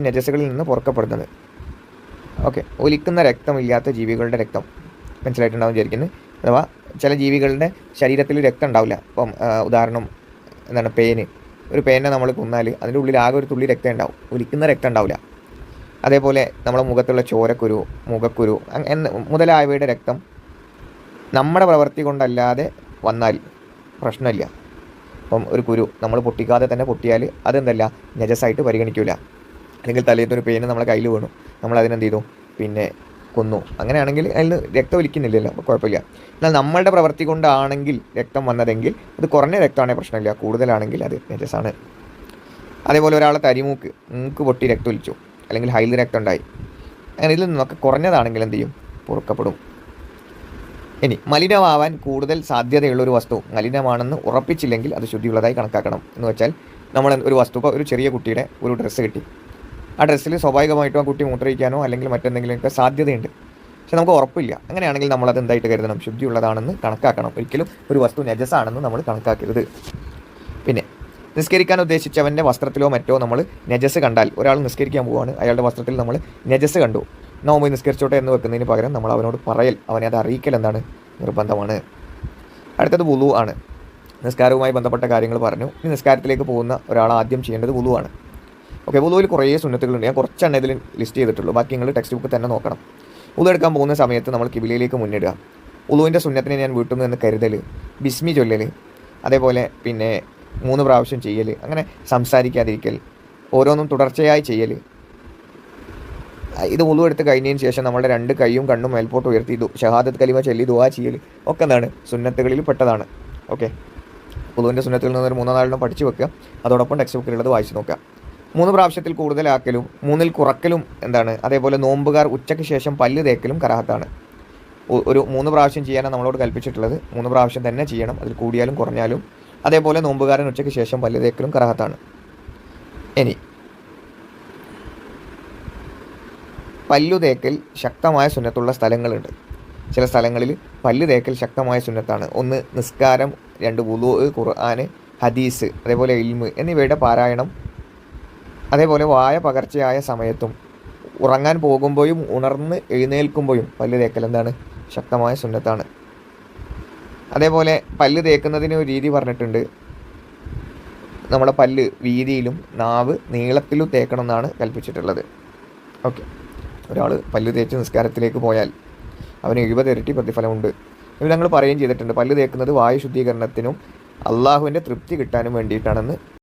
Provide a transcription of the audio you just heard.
നജസ്സുകളിൽ നിന്ന് പുറക്കപ്പെടുന്നത്. ഓക്കെ, ഒലിക്കുന്ന രക്തമില്ലാത്ത ജീവികളുടെ രക്തം മനസ്സിലായിട്ടുണ്ടാവും വിചാരിക്കുന്നത്. അഥവാ ചില ജീവികളുടെ ശരീരത്തിൽ രക്തം ഉണ്ടാവില്ല. ഇപ്പം ഉദാഹരണം എന്താണ്, ഒരു പേനെ നമ്മൾ കൊന്നാൽ അതിൻ്റെ ഉള്ളിൽ ആകെ ഒരു തുള്ളി രക്തം ഉണ്ടാവും, ഒലിക്കുന്ന രക്തം ഉണ്ടാവില്ല. അതേപോലെ നമ്മുടെ മുഖത്തുള്ള ചോരക്കുരു, മുഖക്കുരു മുതലായവയുടെ രക്തം നമ്മുടെ പ്രവൃത്തി കൊണ്ടല്ലാതെ വന്നാൽ പ്രശ്നമില്ല. അപ്പം ഒരു കുരു നമ്മൾ പൊട്ടിക്കാതെ തന്നെ പൊട്ടിയാൽ അതെന്തല്ല, നജസായിട്ട് പരിഗണിക്കില്ല. അല്ലെങ്കിൽ തലേത്തൊരു പേന് നമ്മളെ കയ്യിൽ വീണു, നമ്മൾ അതിനെന്ത് ചെയ്തു, പിന്നെ കൊന്നു, അങ്ങനെയാണെങ്കിൽ അതിൽ രക്തം ഒലിക്കുന്നില്ലല്ലോ, അപ്പോൾ കുഴപ്പമില്ല. എന്നാൽ നമ്മളുടെ പ്രവൃത്തി കൊണ്ടാണെങ്കിൽ രക്തം വന്നതെങ്കിൽ അത് കുറഞ്ഞ രക്തമാണെങ്കിൽ പ്രശ്നമില്ല, കൂടുതലാണെങ്കിൽ അത് നജസാണ്. അതേപോലെ ഒരാളെ മൂക്ക് പൊട്ടി രക്തം ഒലിച്ചു, അല്ലെങ്കിൽ ഹൈൽ രക്തം ഉണ്ടായി, അങ്ങനെ ഇതിൽ നിന്നൊക്കെ കുറഞ്ഞതാണെങ്കിൽ എന്ത് ചെയ്യും, പൊറുക്കപ്പെടും. ഇനി മലിനമാവാൻ കൂടുതൽ സാധ്യതയുള്ളൊരു വസ്തു മലിനമാണെന്ന് ഉറപ്പിച്ചില്ലെങ്കിൽ അത് ശുദ്ധിയുള്ളതായി കണക്കാക്കണം. എന്ന് വെച്ചാൽ നമ്മൾ ഒരു വസ്തു, ഇപ്പോൾ ഒരു ചെറിയ കുട്ടിയുടെ ഒരു ഡ്രസ്സ് കിട്ടി, ആ ഡ്രസ്സിൽ സ്വാഭാവികമായിട്ടും ആ കുട്ടി മൂത്രയിക്കാനോ അല്ലെങ്കിൽ മറ്റെന്തെങ്കിലുമൊക്കെ സാധ്യതയുണ്ട്, പക്ഷെ നമുക്ക് ഉറപ്പില്ല. അങ്ങനെയാണെങ്കിൽ നമ്മളത് എന്തായിട്ട് കരുതണം, ശുദ്ധിയുള്ളതാണെന്ന് കണക്കാക്കണം. ഒരിക്കലും ഒരു വസ്തു നജസാണെന്ന് നമ്മൾ കണക്കാക്കരുത്. പിന്നെ നിസ്കരിക്കാൻ ഉദ്ദേശിച്ചവൻ്റെ വസ്ത്രത്തിലോ മറ്റോ നമ്മൾ നജസ് കണ്ടാൽ, ഒരാൾ നിസ്കരിക്കാൻ പോവുകയാണ്, അയാളുടെ വസ്ത്രത്തിൽ നമ്മൾ നജസ് കണ്ടു, എന്നാൽ പോയി നിസ്കരിച്ചോട്ടെ എന്ന് വെക്കുന്നതിന് പകരം നമ്മൾ അവനോട് പറയൽ, അവനെ അത് അറിയിക്കൽ എന്താണ്, നിർബന്ധമാണ്. അടുത്തത് വുളു ആണ്. നിസ്കാരവുമായി ബന്ധപ്പെട്ട കാര്യങ്ങൾ പറഞ്ഞു. ഇനി നിസ്കാരത്തിലേക്ക് പോകുന്ന ഒരാൾ ആദ്യം ചെയ്യേണ്ടത് വുളു ആണ്. ഓക്കെ, വുളുവിൽ കുറേ സുന്നത്തുകളുണ്ട്. ഞാൻ കുറച്ചെണ്ണം ഇതിൽ ലിസ്റ്റ് ചെയ്തിട്ടുള്ളൂ, ബാക്കി നിങ്ങൾ ടെക്സ്റ്റ് ബുക്ക് തന്നെ നോക്കണം. വുളു എടുക്കാൻ പോകുന്ന സമയത്ത് നമ്മൾ കിബിലയിലേക്ക് മുന്നിടുക. വുളുവിൻ്റെ സുന്നത്തിനെ ഞാൻ വീട്ടിൽ നിന്ന് കരുതൽ, ബിസ്മി ചൊല്ലൽ, അതേപോലെ പിന്നെ 3 പ്രാവശ്യം ചെയ്യൽ, അങ്ങനെ സംസാരിക്കാതിരിക്കൽ, ഓരോന്നും തുടർച്ചയായി ചെയ്യൽ. ഇത് വുളു എടുത്ത് കഴിഞ്ഞതിന് ശേഷം നമ്മുടെ 2 കൈയും കണ്ണും മേൽപോട്ട് ഉയർത്തി ഷഹാദത്ത് കലിമ ചൊല്ലി ദുആ ചെയ്യൽ ഒക്കെ എന്താണ്, സുന്നത്തുകളിൽ പെട്ടതാണ്. ഓക്കെ, വുളുവിൻ്റെ സുന്നത്തുകളിൽ നിന്ന് ഒരു 3-4 പഠിച്ചു വെക്കുക, അതോടൊപ്പം ടെക്സ്റ്റ് ബുക്കിലുള്ളത് വായിച്ച് നോക്കുക. 3 പ്രാവശ്യത്തിൽ കൂടുതലാക്കലും 3-ൽ കുറക്കലും എന്താണ്. അതേപോലെ നോമ്പുകാർ ഉച്ചയ്ക്ക് ശേഷം പല്ല് തേക്കലും കറാഹത്താണ്. ഒരു 3 പ്രാവശ്യം ചെയ്യാനാണ് നമ്മളോട് കൽപ്പിച്ചിട്ടുള്ളത്, 3 പ്രാവശ്യം തന്നെ ചെയ്യണം, അതിൽ കൂടിയാലും കുറഞ്ഞാലും. അതേപോലെ നോമ്പുകാരൻ ഉച്ചയ്ക്ക് ശേഷം പല്ല് തേക്കലും കറാഹത്താണ്. ഇനി പല്ലു തേക്കൽ ശക്തമായ സുന്നത്തുള്ള സ്ഥലങ്ങളുണ്ട്. ചില സ്ഥലങ്ങളിൽ പല്ല് തേക്കൽ ശക്തമായ സുന്നത്താണ്. 1 നിസ്കാരം, 2 വുളു, ഖുർആൻ, ഹദീസ്, അതേപോലെ ഇൽമ് എന്നിവയുടെ പാരായണം, അതേപോലെ വായ പകർച്ചയായ സമയത്തും ഉറങ്ങാൻ പോകുമ്പോഴും ഉണർന്ന് എഴുന്നേൽക്കുമ്പോഴും പല്ല് തേക്കൽ എന്താണ്, ശക്തമായ സുന്നത്താണ്. അതേപോലെ പല്ല് തേക്കുന്നതിന് ഒരു രീതി പറഞ്ഞിട്ടുണ്ട്. നമ്മുടെ പല്ല് വീതിയിലും നാവ് നീളത്തിലും തേക്കണം എന്നാണ് കൽപ്പിച്ചിട്ടുള്ളത്. ഓക്കെ, ഒരാൾ പല്ല് തേച്ച് നിസ്കാരത്തിലേക്ക് പോയാൽ അവന് 70 ഇരട്ടി പ്രതിഫലമുണ്ട്. ഇത് ഞങ്ങൾ പറയുകയും ചെയ്തിട്ടുണ്ട്. പല്ല് തേക്കുന്നത് വായു ശുദ്ധീകരണത്തിനും അള്ളാഹുവിൻ്റെ തൃപ്തി കിട്ടാനും വേണ്ടിയിട്ടാണെന്ന്